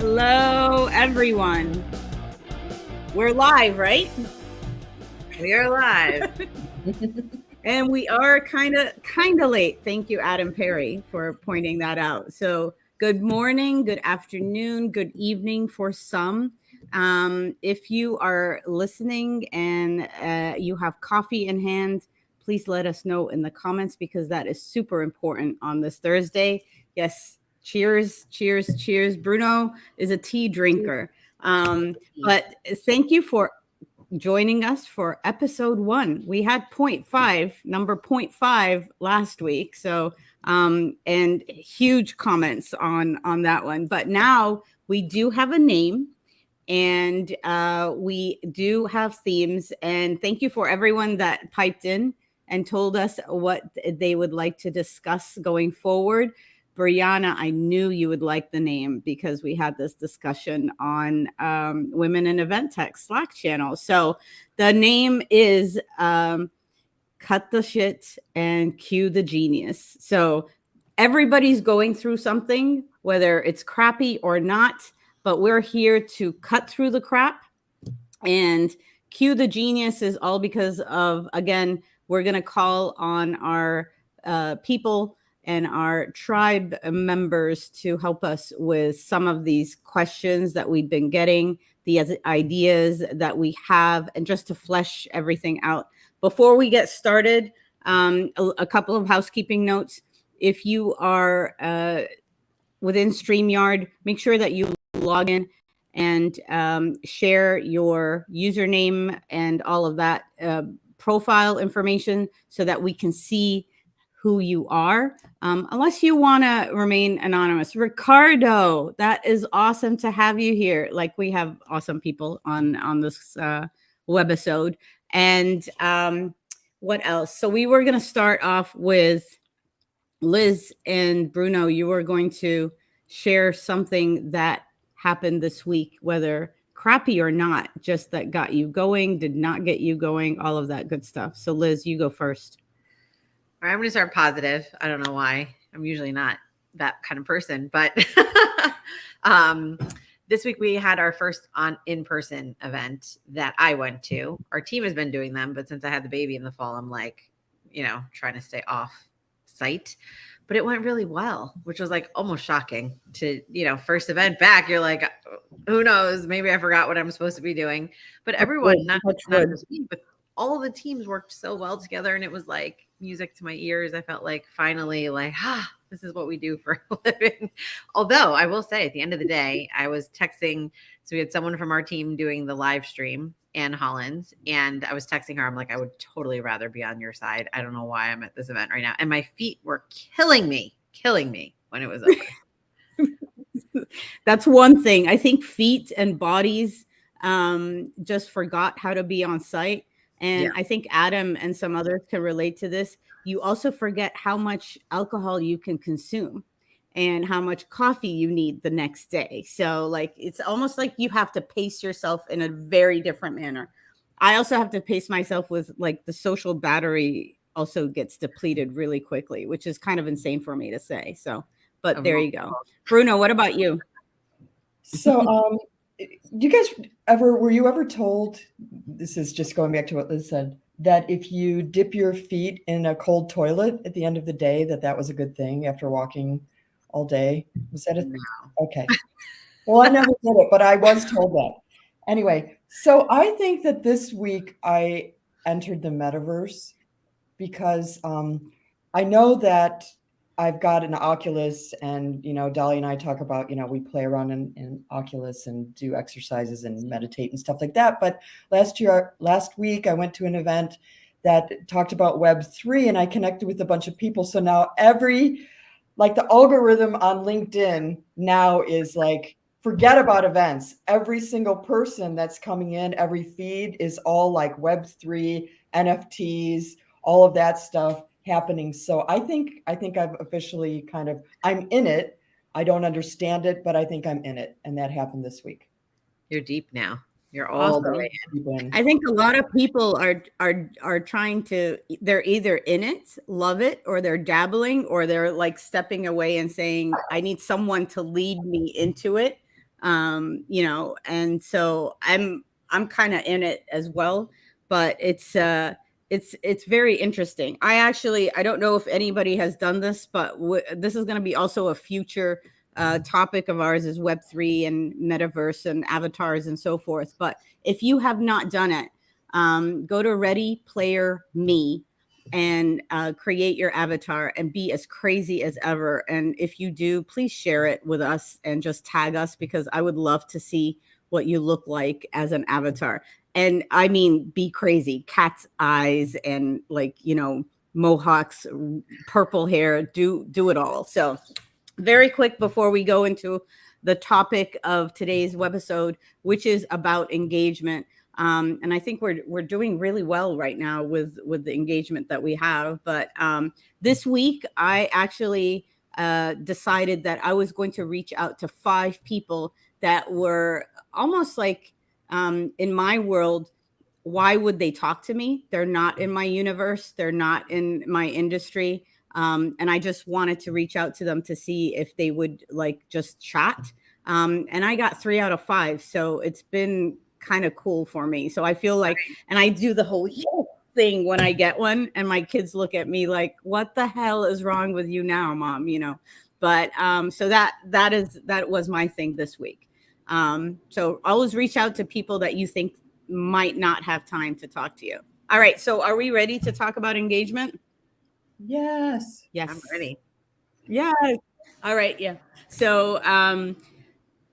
Hello, everyone. We're live, right? We are live. And we are kind of late. Thank you, Adam Perry, for pointing that out. So good morning, good afternoon, good evening for some. If you are listening and you have coffee in hand, please let us know in the comments because that is super important on this Thursday. Yes, cheers, cheers, cheers. Bruno is a tea drinker. But thank you for joining us for episode 1. We had number 0.5 last week. So, and huge comments on that one. But now we do have a name and we do have themes. And thank you for everyone that piped in and told us what they would like to discuss going forward. Brianna, I knew you would like the name because we had this discussion on Women in Event Tech Slack channel. So the name is Cut the Shit and Cue the Genius. So everybody's going through something, whether it's crappy or not, but we're here to cut through the crap. And Cue the Genius is all because of, again, we're going to call on our people and our tribe members to help us with some of these questions that we've been getting, the ideas that we have, and just to flesh everything out. Before we get started, a couple of housekeeping notes. If you are within StreamYard, make sure that you log in and share your username and all of that profile information so that we can see who you are, unless you want to remain anonymous. Ricardo, that is awesome to have you here. Like, we have awesome people on this webisode. And what else? So we were going to start off with Liz and Bruno. You were going to share something that happened this week, whether crappy or not, just that got you going, did not get you going, all of that good stuff. So Liz, you go first. All right, I'm going to start positive. I don't know why. I'm usually not that kind of person, but this week we had our first in-person event that I went to. Our team has been doing them, but since I had the baby in the fall, I'm like, trying to stay off site. But it went really well, which was like almost shocking to, first event back. You're like, who knows? Maybe I forgot what I'm supposed to be doing. But everyone, not just me, but all the teams worked so well together. And it was like music to my ears. I felt like finally this is what we do for a living. Although I will say at the end of the day, I was texting. So we had someone from our team doing the live stream, Ann Hollins, and I was texting her. I'm like, I would totally rather be on your side. I don't know why I'm at this event right now. And my feet were killing me when it was over. That's one thing. I think feet and bodies just forgot how to be on site. And I think Adam and some others can relate to this. You also forget how much alcohol you can consume and how much coffee you need the next day. So like, it's almost like you have to pace yourself in a very different manner. I also have to pace myself with like the social battery also gets depleted really quickly, which is kind of insane for me to say. So, but there you go. Bruno, what about you? So, you guys were you ever told, this is just going back to what Liz said, that if you dip your feet in a cold toilet at the end of the day, that was a good thing after walking all day? Was that a thing? No. Okay. Well, I never did it, but I was told that. Anyway, so I think that this week I entered the metaverse because I know that I've got an Oculus, and Dahlia and I talk about, we play around in Oculus and do exercises and meditate and stuff like that. But last week I went to an event that talked about Web3, and I connected with a bunch of people. So now the algorithm on LinkedIn now is like, forget about events. Every single person that's coming in, every feed is all like Web3, NFTs, all of that stuff happening. So I think I've officially I'm in it. I don't understand it, but I think I'm in it. And that happened this week. You're deep now. You're all the way in. I think a lot of people are trying to, they're either in it, love it, or they're dabbling, or they're like stepping away and saying, I need someone to lead me into it. you know, and so I'm kind of in it as well, but it's very interesting. I don't know if anybody has done this, but this is going to be also a future topic of ours, is Web3 and metaverse and avatars and so forth. But if you have not done it, go to Ready Player Me and create your avatar and be as crazy as ever. And if you do, please share it with us and just tag us, because I would love to see what you look like as an avatar. And I mean, be crazy, cat's eyes and, like, you know, mohawks, purple hair, do it all. So very quick before we go into the topic of today's webisode, which is about engagement. And I think we're doing really well right now with the engagement that we have. But this week, I actually decided that I was going to reach out to 5 people that were almost like, in my world, why would they talk to me? They're not in my universe. They're not in my industry. And I just wanted to reach out to them to see if they would like just chat. And I got 3 out of 5. So it's been kind of cool for me. So I feel like, and I do the whole thing when I get one, and my kids look at me like, what the hell is wrong with you now, Mom? You know, but so that was my thing this week. So always reach out to people that you think might not have time to talk to you. All right. So are we ready to talk about engagement? Yes. Yes. I'm ready. Yeah. All right. Yeah. So,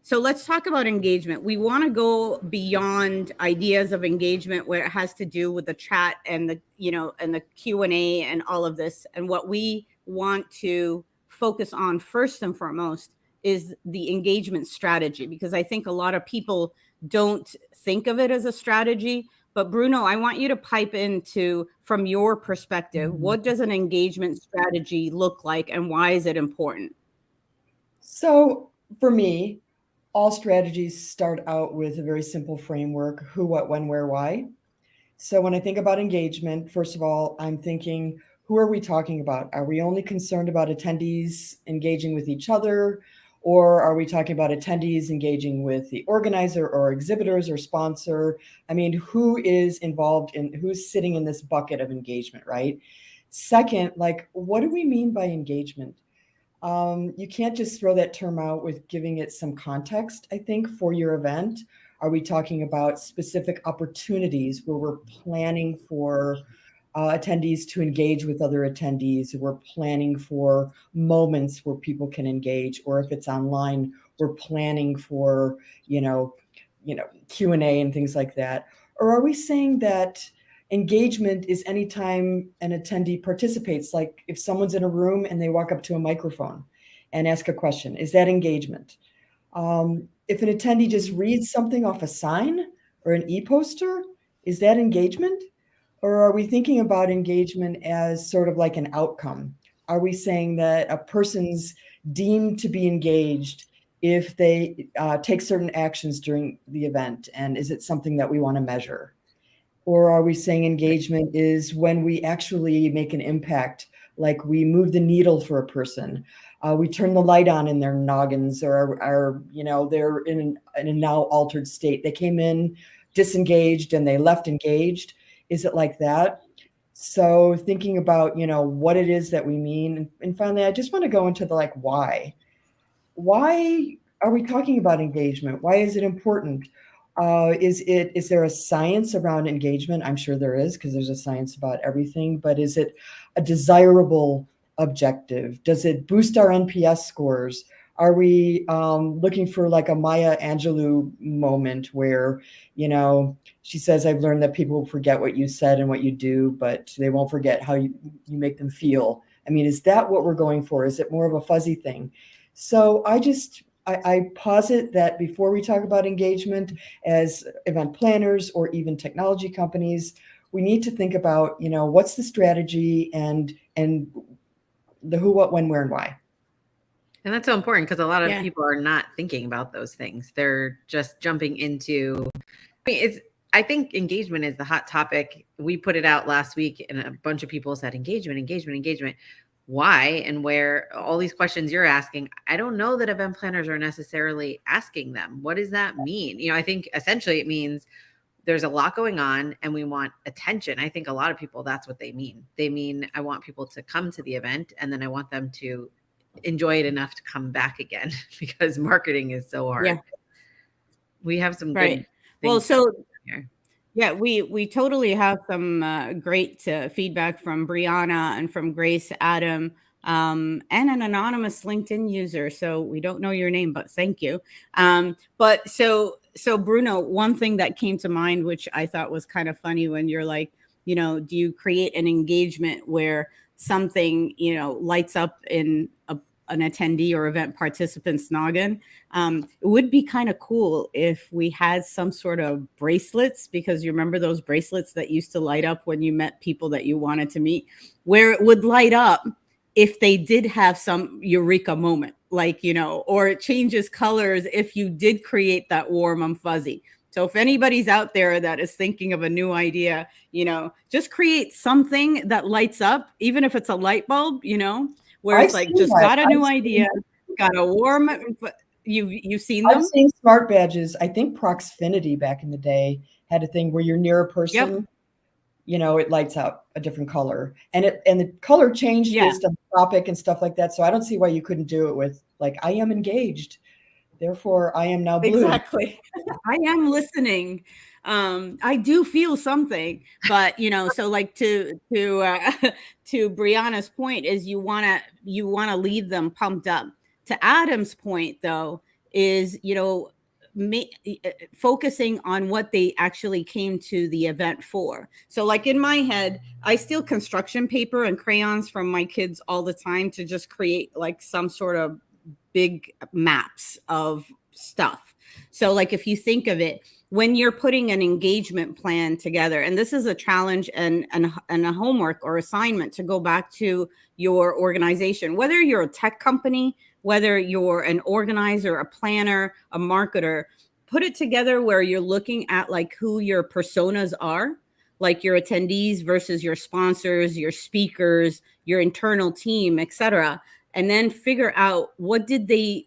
so let's talk about engagement. We want to go beyond ideas of engagement where it has to do with the chat and the, you know, and the Q&A and all of this. And what we want to focus on first and foremost is the engagement strategy, because I think a lot of people don't think of it as a strategy. But Bruno, I want you to pipe into, from your perspective, what does an engagement strategy look like and why is it important? So for me, all strategies start out with a very simple framework: who, what, when, where, why. So when I think about engagement, first of all, I'm thinking, who are we talking about? Are we only concerned about attendees engaging with each other? Or are we talking about attendees engaging with the organizer or exhibitors or sponsor? I mean, who is involved in, who's sitting in this bucket of engagement, right? Second, like, what do we mean by engagement? You can't just throw that term out with giving it some context, I think, for your event. Are we talking about specific opportunities where we're planning for attendees to engage with other attendees? We're planning for moments where people can engage, or if it's online, we're planning for, Q&A and things like that. Or are we saying that engagement is anytime an attendee participates, like if someone's in a room and they walk up to a microphone and ask a question, is that engagement? If an attendee just reads something off a sign or an e-poster, is that engagement? Or are we thinking about engagement as sort of like an outcome? Are we saying that a person's deemed to be engaged if they take certain actions during the event? And is it something that we want to measure? Or are we saying engagement is when we actually make an impact, like we move the needle for a person, we turn the light on in their noggins, or they're in a now altered state. They came in disengaged and they left engaged. Is it like that? So thinking about, what it is that we mean. And finally, I just want to go into the why. Why are we talking about engagement? Why is it important? Is there a science around engagement? I'm sure there is, because there's a science about everything, but is it a desirable objective? Does it boost our NPS scores? Are we looking for like a Maya Angelou moment where, she says, I've learned that people forget what you said and what you do, but they won't forget how you make them feel. I mean, is that what we're going for? Is it more of a fuzzy thing? So I posit that before we talk about engagement as event planners or even technology companies, we need to think about, what's the strategy and the who, what, when, where, and why. And that's so important, because a lot of people are not thinking about those things. They're just jumping into, I think engagement is the hot topic. We put it out last week and a bunch of people said engagement. why and where all these questions you're asking, I don't know that event planners are necessarily asking them. What does that mean? You know, I think essentially it means there's a lot going on and we want attention. I think a lot of people, that's what they mean. They mean, I want people to come to the event and then I want them to enjoy it enough to come back again because marketing is so hard. Yeah. We have some Right. good Well, things so here. yeah, we totally have some great feedback from Brianna and from Grace, Adam, and an anonymous LinkedIn user. So we don't know your name, but thank you. But so Bruno, one thing that came to mind, which I thought was kind of funny when you're like, you know, do you create an engagement where something, you know, lights up in an attendee or event participant's noggin? It would be kind of cool if we had some sort of bracelets, because you remember those bracelets that used to light up when you met people that you wanted to meet, where it would light up if they did have some eureka moment, like, you know, or it changes colors if you did create that warm and fuzzy. So if anybody's out there that is thinking of a new idea, you know, just create something that lights up, even if it's a light bulb, you know, where it's like, just got a new idea, got a warm. You've seen them? I've seen smart badges. I think Proxfinity back in the day had a thing where you're near a person, Yep. you know, it lights up a different color, and the color changed based on the topic and stuff like that. So I don't see why you couldn't do it with like, I am engaged, therefore I am now blue. Exactly. I am listening. I do feel something, but you know, so like to Brianna's point is you want to leave them pumped up. To Adam's point, though, is, you know, focusing on what they actually came to the event for. So like in my head, I steal construction paper and crayons from my kids all the time to just create like some sort of big maps of stuff. So like if you think of it, when you're putting an engagement plan together, and this is a challenge and a homework or assignment to go back to your organization, whether you're a tech company, whether you're an organizer, a planner, a marketer, put it together where you're looking at like who your personas are, like your attendees versus your sponsors, your speakers, your internal team, etc. And then figure out what do they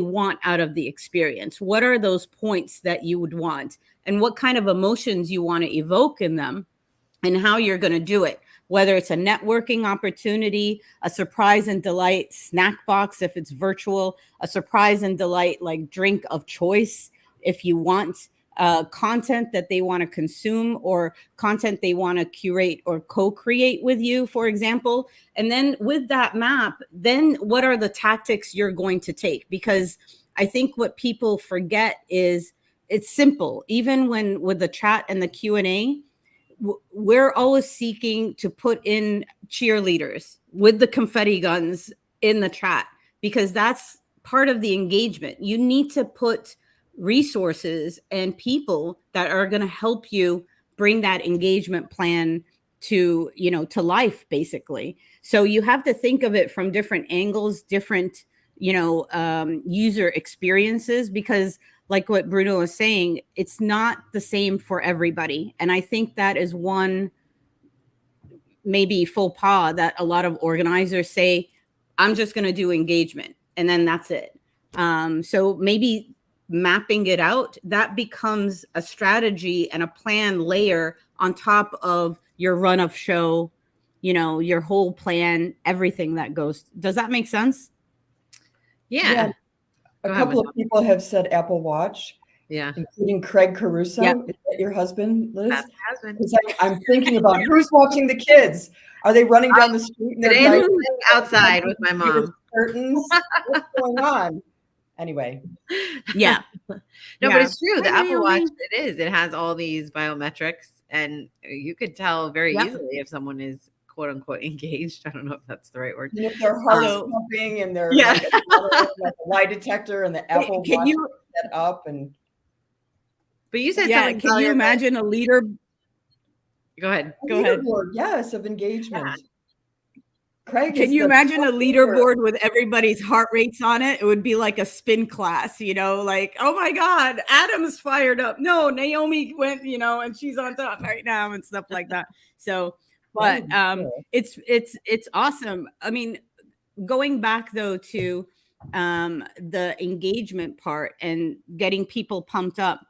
want out of the experience? What are those points that you would want? And what kind of emotions you want to evoke in them, and how you're going to do it. Whether it's a networking opportunity, a surprise and delight snack box if it's virtual, a surprise and delight like drink of choice if you want, content that they want to consume or content they want to curate or co-create with you, for example. And then with that map, then what are the tactics you're going to take? Because I think what people forget is it's simple. Even when with the chat and the Q&A, we're always seeking to put in cheerleaders with the confetti guns in the chat, because that's part of the engagement. You need to put resources and people that are going to help you bring that engagement plan to, you know, to life, basically. So you have to think of it from different angles, different, you know, user experiences, because like what Bruno was saying, it's not the same for everybody. And I think that is one maybe faux pas that a lot of organizers say, I'm just going to do engagement and then that's it. So maybe mapping it out, that becomes a strategy and a plan layer on top of your run of show, you know, your whole plan, everything that goes. Does that make sense? Yeah. A couple of people have said Apple Watch. Yeah. Including Craig Caruso. Yep. Is that your husband, Liz? That's my husband. Because I'm thinking about who's watching the kids. Are they running down the street? And Today they're I'm outside with my mom. Curtains. What's going on? Anyway. Yeah. No, but it's true. The Apple Watch, it has all these biometrics, and you could tell very easily if someone is quote unquote engaged. I don't know if that's the right word. And if their heart's pumping and they're like a lie detector and the Apple Watch set up and. But you said something. Can you imagine a leader? Go ahead. Go ahead. Yes, of engagement. Yeah. Craig, can you imagine a leaderboard with everybody's heart rates on it? It would be like a spin class, you know, like, oh my God, Adam's fired up. No, Naomi went, you know, and she's on top right now and stuff like that. So But Yeah. it's awesome. I mean, going back though to the engagement part and getting people pumped up,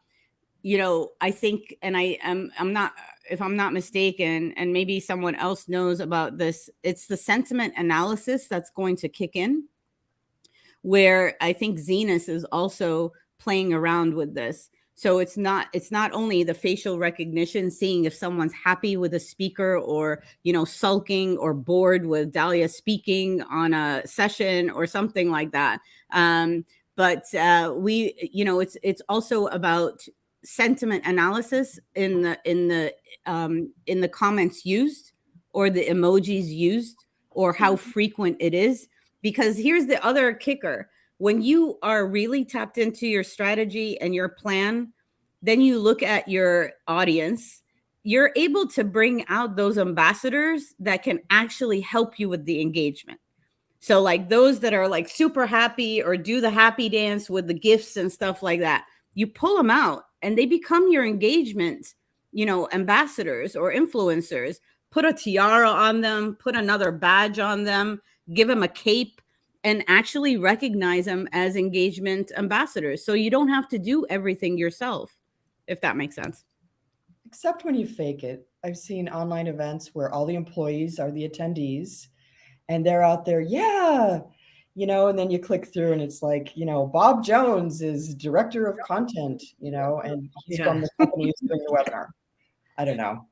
I think, and I'm not, if I'm not mistaken, and maybe someone else knows about this, it's the sentiment analysis that's going to kick in, where I think Zenus is also playing around with this. So it's not only the facial recognition, seeing if someone's happy with a speaker or, sulking or bored with Dahlia speaking on a session or something like that. But it's also about sentiment analysis in the comments used, or the emojis used, or how frequent it is. Because here's the other kicker: when you are really tapped into your strategy and your plan, then you look at your audience, you're able to bring out those ambassadors that can actually help you with the engagement. So like those that are like super happy or do the happy dance with the gifts and stuff like that, you pull them out and they become your engagement, ambassadors or influencers. Put a tiara on them, put another badge on them, give them a cape, and actually recognize them as engagement ambassadors. So you don't have to do everything yourself, if that makes sense. Except when you fake it. I've seen online events where all the employees are the attendees and they're out there, yeah, and then you click through and it's like, Bob Jones is director of content, and he's from the company who's doing the webinar. I don't know.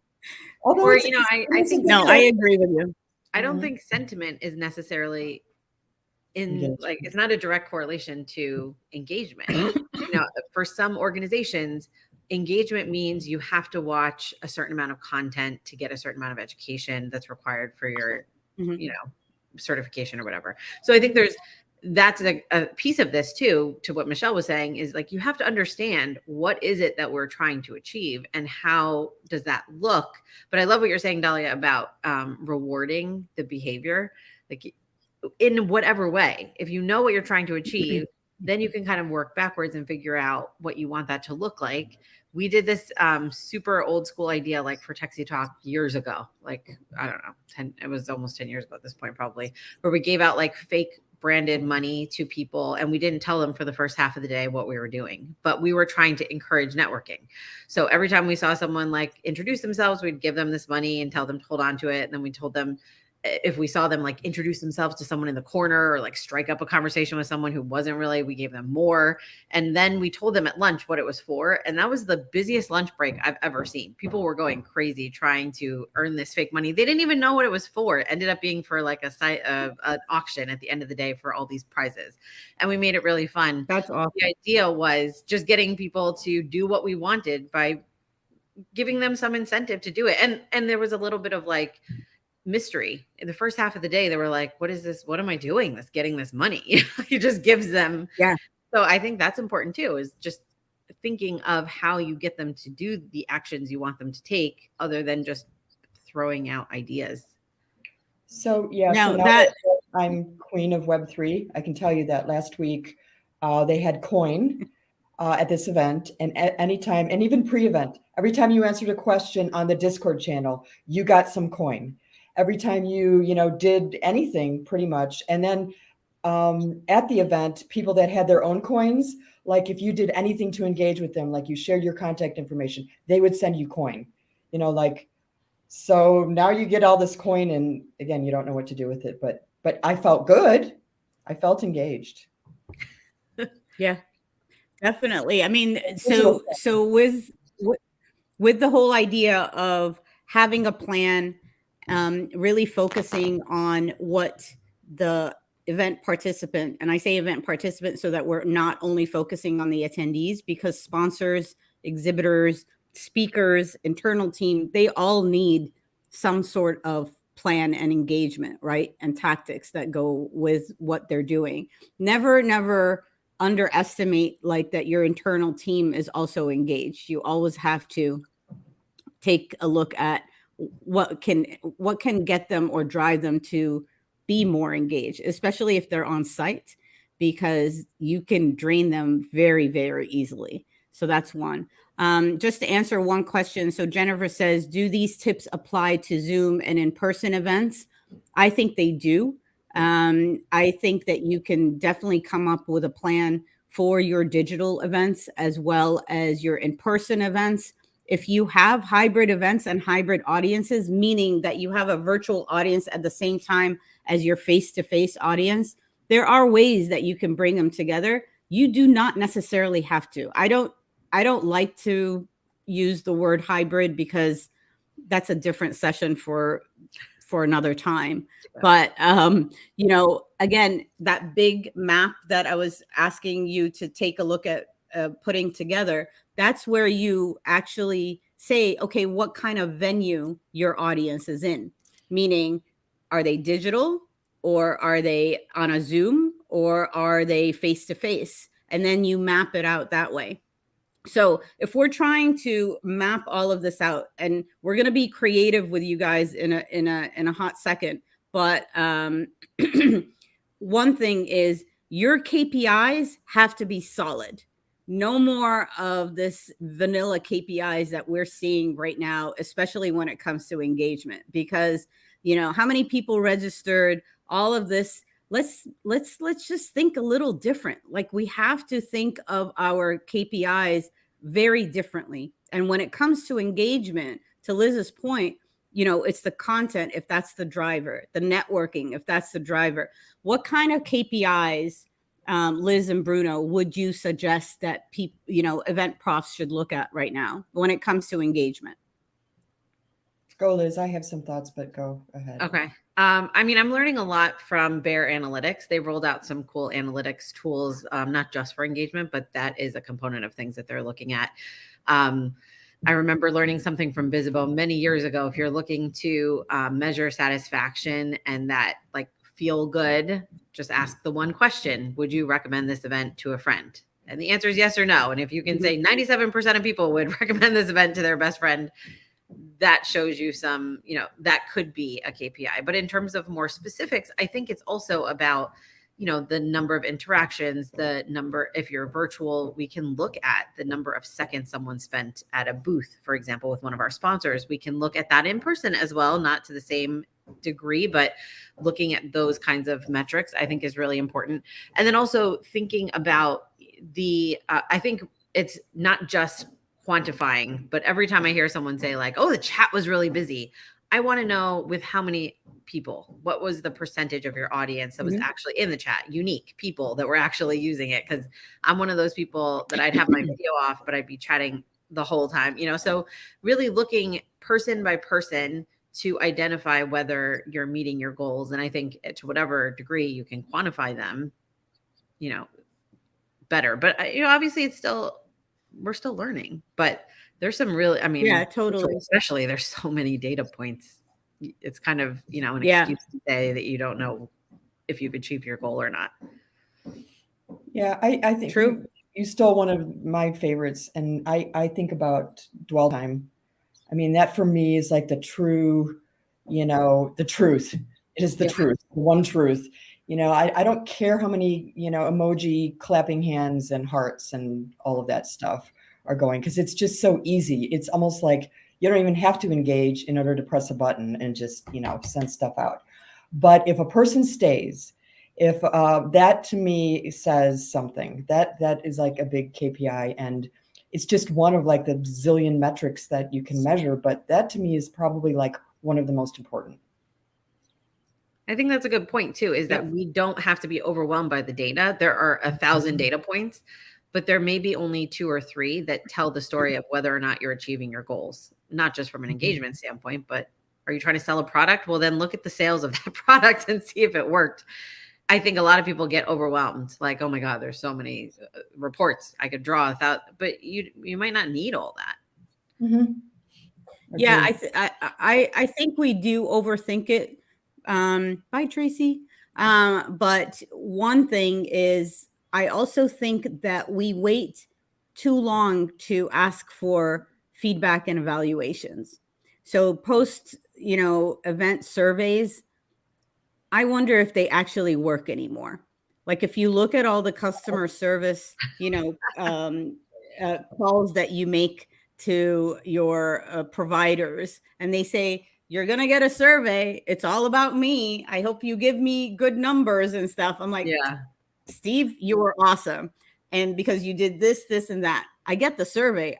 Although Or, I think, no, I agree with you. I don't think sentiment is necessarily it's not a direct correlation to engagement. For some organizations, engagement means you have to watch a certain amount of content to get a certain amount of education that's required for your, certification or whatever. So I think that's a piece of this too, to what Michelle was saying, is like, you have to understand what is it that we're trying to achieve and how does that look. But I love what you're saying, Dahlia, about rewarding the behavior, like in whatever way. If you know what you're trying to achieve, then you can kind of work backwards and figure out what you want that to look like. We did this super old school idea, like for Texie Talk years ago, like, I don't know, it was almost 10 years ago at this point, probably, where we gave out like fake branded money to people. And we didn't tell them for the first half of the day what we were doing, but we were trying to encourage networking. So every time we saw someone like introduce themselves, we'd give them this money and tell them to hold on to it. And then we told them, if we saw them like introduce themselves to someone in the corner or like strike up a conversation with someone who wasn't really, we gave them more. And then we told them at lunch what it was for. And that was the busiest lunch break I've ever seen. People were going crazy trying to earn this fake money. They didn't even know what it was for. It ended up being for like an auction at the end of the day for all these prizes. And we made it really fun. That's awesome. The idea was just getting people to do what we wanted by giving them some incentive to do it. And there was a little bit of like mystery in the first half of the day. They were like, what is this? What am I doing? Getting this money. It just gives them. Yeah. So I think that's important too, is just thinking of how you get them to do the actions you want them to take, other than just throwing out ideas. So yeah, now so now that I'm queen of Web3, I can tell you that last week they had coin at this event, and at any time, and even pre-event, every time you answered a question on the Discord channel, you got some coin. Every time you did anything, pretty much. And then at the event, people that had their own coins, like if you did anything to engage with them, like you shared your contact information, they would send you coin. So now you get all this coin, and again, you don't know what to do with it. But I felt good. I felt engaged. Yeah, definitely. I mean, so with the whole idea of having a plan, really focusing on what the event participant, and I say event participant so that we're not only focusing on the attendees, because sponsors, exhibitors, speakers, internal team, they all need some sort of plan and engagement, right? And tactics that go with what they're doing. Never underestimate like that your internal team is also engaged. You always have to take a look at what can get them or drive them to be more engaged, especially if they're on site, because you can drain them very, very easily. So that's one. Just to answer one question. So Jennifer says, do these tips apply to Zoom and in-person events? I think they do. I think that you can definitely come up with a plan for your digital events as well as your in-person events. If you have hybrid events and hybrid audiences, meaning that you have a virtual audience at the same time as your face-to-face audience, there are ways that you can bring them together. You do not necessarily have to. I don't like to use the word hybrid because that's a different session for another time. But again, that big map that I was asking you to take a look at putting together, that's where you actually say, okay, what kind of venue your audience is in? Meaning, are they digital, or are they on a Zoom, or are they face to face? And then you map it out that way. So if we're trying to map all of this out, and we're going to be creative with you guys in a hot second, but one thing is your KPIs have to be solid. No more of this vanilla KPIs that we're seeing right now, especially when it comes to engagement, because how many people registered, all of this. Let's just think a little different. Like, we have to think of our KPIs very differently. And when it comes to engagement, to Liz's point, it's the content, if that's the driver, the networking, if that's the driver. What kind of KPIs, Liz and Bruno, would you suggest that people, event profs should look at right now when it comes to engagement? Go, Liz. I have some thoughts, but go ahead. Okay. I'm learning a lot from Bear Analytics. They rolled out some cool analytics tools, not just for engagement, but that is a component of things that they're looking at. I remember learning something from Bizzabo many years ago. If you're looking to measure satisfaction and that feel good, just ask the one question: would you recommend this event to a friend? And the answer is yes or no. And if you can say 97% of people would recommend this event to their best friend, that shows you some, that could be a KPI. But in terms of more specifics, I think it's also about, the number of interactions, the number, if you're virtual, we can look at the number of seconds someone spent at a booth, for example, with one of our sponsors. We can look at that in person as well, not to the same degree, but looking at those kinds of metrics, I think, is really important. And then also thinking about I think it's not just quantifying, but every time I hear someone say oh, the chat was really busy, I want to know with how many people, what was the percentage of your audience that was actually in the chat, unique people that were actually using it? Because I'm one of those people that I'd have my video off, but I'd be chatting the whole time, so really looking person by person to identify whether you're meeting your goals. And I think to whatever degree you can quantify them, better. But obviously we're still learning, but there's some really, yeah, totally. Especially there's so many data points. It's kind of, an excuse to say that you don't know if you've achieved your goal or not. Yeah, I think true. You stole one of my favorites, and I think about dwell time. That for me is the true, the truth. It is the truth, the one truth. I don't care how many, emoji, clapping hands and hearts and all of that stuff are going, because it's just so easy. It's almost like you don't even have to engage in order to press a button and just, send stuff out. But if a person stays, if that to me says something, that is a big KPI, and it's just one of the zillion metrics that you can measure. But that to me is probably one of the most important. I think that's a good point too, is that we don't have to be overwhelmed by the data. There are 1,000 data points, but there may be only 2 or 3 that tell the story of whether or not you're achieving your goals, not just from an engagement standpoint, but are you trying to sell a product? Well, then look at the sales of that product and see if it worked. I think a lot of people get overwhelmed. Oh my God, there's so many reports I could draw without, but you might not need all that. Mm-hmm. Yeah, I think we do overthink it. Bye, Tracy. But one thing is, I also think that we wait too long to ask for feedback and evaluations. So post, event surveys, I wonder if they actually work anymore. If you look at all the customer service, calls that you make to your providers, and they say, you're going to get a survey. It's all about me. I hope you give me good numbers and stuff. I'm like, Yeah. Steve, you were awesome. And because you did this, this, and that, I get the survey.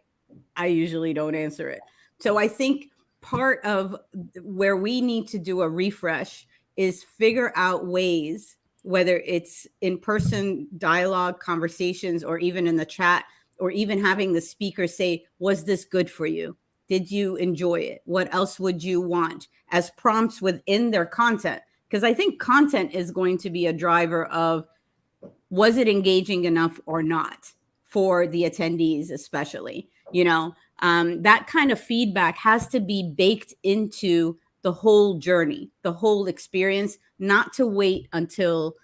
I usually don't answer it. So I think part of where we need to do a refresh is figure out ways, whether it's in-person dialogue, conversations, or even in the chat, or even having the speaker say, was this good for you? Did you enjoy it? What else would you want as prompts within their content? Because I think content is going to be a driver of, was it engaging enough or not for the attendees, especially, that kind of feedback has to be baked into the whole journey, the whole experience, not to wait until,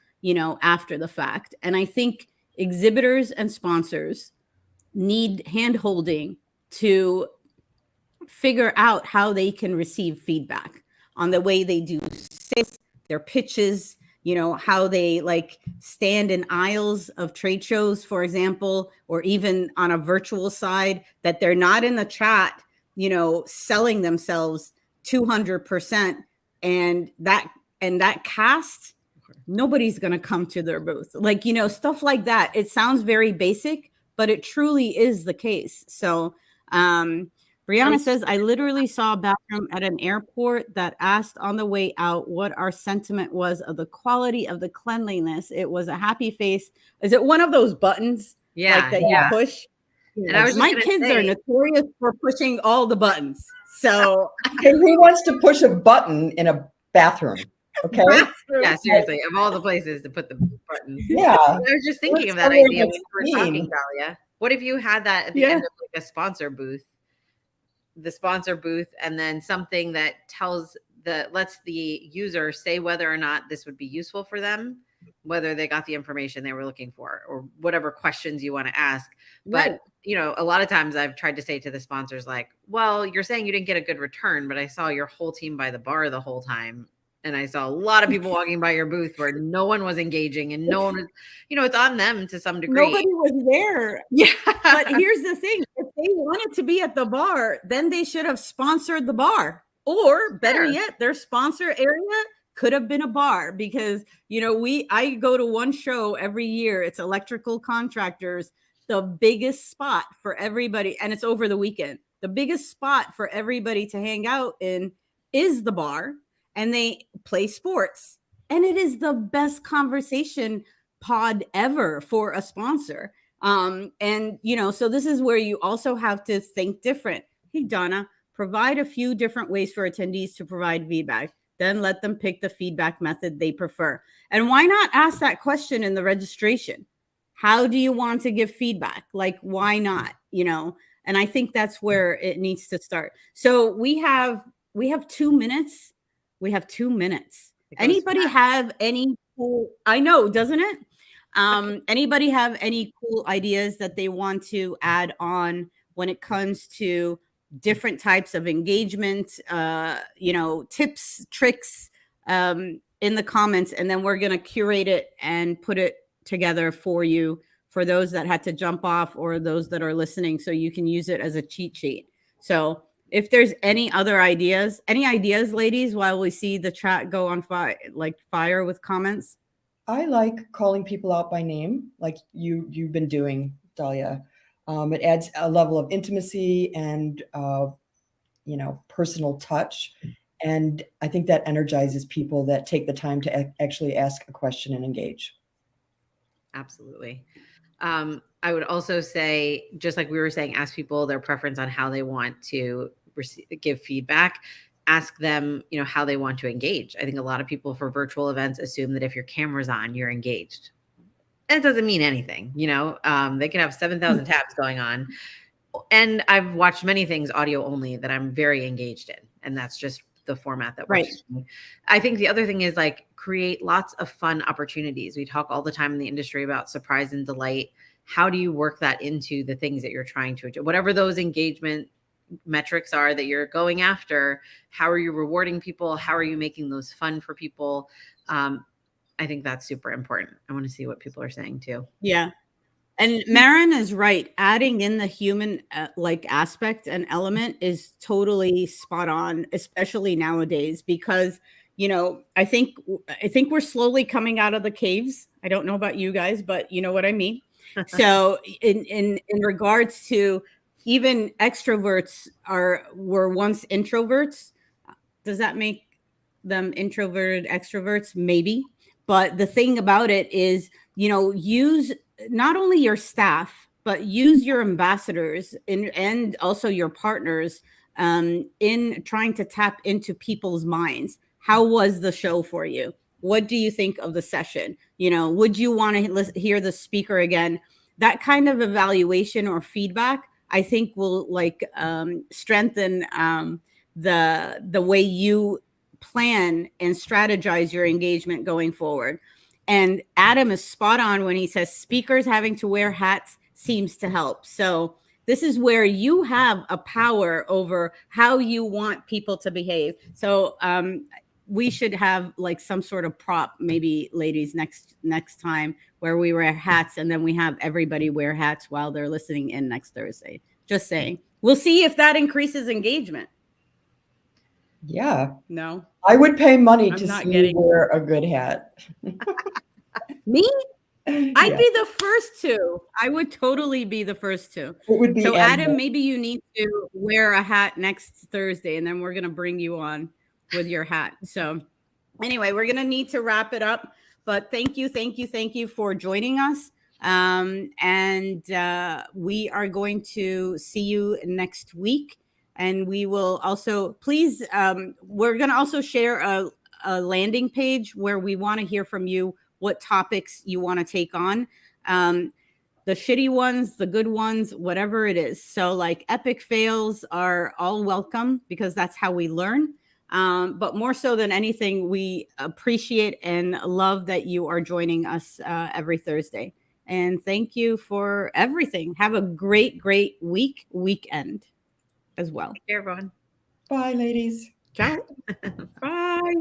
after the fact. And I think exhibitors and sponsors need hand-holding to figure out how they can receive feedback on the way they do sales, their pitches, how they like stand in aisles of trade shows, for example, or even on a virtual side, that they're not in the chat, selling themselves 200%. And that cast, nobody's going to come to their booth. Like, stuff like that. It sounds very basic, but it truly is the case. So, Brianna says, I literally saw a bathroom at an airport that asked on the way out what our sentiment was of the quality of the cleanliness. It was a happy face. Is it one of those buttons like that you push? And I was my kids are notorious for pushing all the buttons. So and who wants to push a button in a bathroom? Okay. Yeah, seriously, of all the places to put the buttons. Yeah. I was just thinking of that idea when we were talking, Dahlia. What if you had that at the end of like a sponsor booth? The sponsor booth, and then something that lets the user say whether or not this would be useful for them, whether they got the information they were looking for, or whatever questions you want to ask. But a lot of times I've tried to say to the sponsors, like, well, you're saying you didn't get a good return, but I saw your whole team by the bar the whole time. And I saw a lot of people walking by your booth where no one was engaging, and no one was, it's on them to some degree. Nobody was there. Yeah. But here's the thing. If they wanted to be at the bar, then they should have sponsored the bar. Or better yet, their sponsor area could have been a bar, because, I go to one show every year. It's electrical contractors, the biggest spot for everybody. And it's over the weekend. The biggest spot for everybody to hang out in is the bar. And they play sports, and it is the best conversation pod ever for a sponsor. So this is where you also have to think different. Hey, Donna, provide a few different ways for attendees to provide feedback. Then let them pick the feedback method they prefer. And why not ask that question in the registration? How do you want to give feedback? Like, why not? And I think that's where it needs to start. So we have 2 minutes. We have 2 minutes. Anybody have any cool, I know, doesn't it? Anybody have any cool ideas that they want to add on when it comes to different types of engagement, tips, tricks, in the comments, and then we're going to curate it and put it together for you, for those that had to jump off or those that are listening, so you can use it as a cheat sheet. So if there's any ideas, ladies, while we see the chat go on fire with comments? I like calling people out by name, like you've been doing, Dahlia. It adds a level of intimacy and, personal touch. And I think that energizes people that take the time to actually ask a question and engage. Absolutely. I would also say, just like we were saying, ask people their preference on how they want to give feedback. Ask them, how they want to engage. I think a lot of people for virtual events assume that if your camera's on, you're engaged. And it doesn't mean anything. They can have 7,000 tabs going on. And I've watched many things audio only that I'm very engaged in. And that's just the format that works. Right. I think the other thing is create lots of fun opportunities. We talk all the time in the industry about surprise and delight. How do you work that into the things that you're trying to achieve? Whatever those engagement metrics are that you're going after, how are you rewarding people? How are you making those fun for people? I think that's super important. I want to see what people are saying too. Yeah. And Marin is right. Adding in the human like aspect and element is totally spot on, especially nowadays, because I think we're slowly coming out of the caves. I don't know about you guys, but you know what I mean. So in regards to, even extroverts were once introverts. Does that make them introverted extroverts? Maybe. But the thing about it is, use not only your staff, but use your ambassadors and also your partners in trying to tap into people's minds. How was the show for you? What do you think of the session? Would you want to hear the speaker again? That kind of evaluation or feedback, I think, will strengthen the way you plan and strategize your engagement going forward. And Adam is spot on when he says speakers having to wear hats seems to help. So this is where you have a power over how you want people to behave. So we should have like some sort of prop, maybe, ladies, next time, where we wear hats and then we have everybody wear hats while they're listening in next Thursday. Just saying. We'll see if that increases engagement. Yeah. No. I would pay money to not see getting- you wear a good hat. Me? Yeah. I'd be the first to. I would totally be the first to. It would be So animal. Adam, maybe you need to wear a hat next Thursday, and then we're going to bring you on with your hat. So anyway, we're going to need to wrap it up. But thank you for joining us. And we are going to see you next week. And we will also, please, we're going to also share a landing page where we want to hear from you what topics you want to take on. The shitty ones, the good ones, whatever it is. So like epic fails are all welcome, because that's how we learn. But more so than anything, we appreciate and love that you are joining us every Thursday. And thank you for everything. Have a great weekend as well. Take care, everyone. Bye, ladies. Ciao. Bye.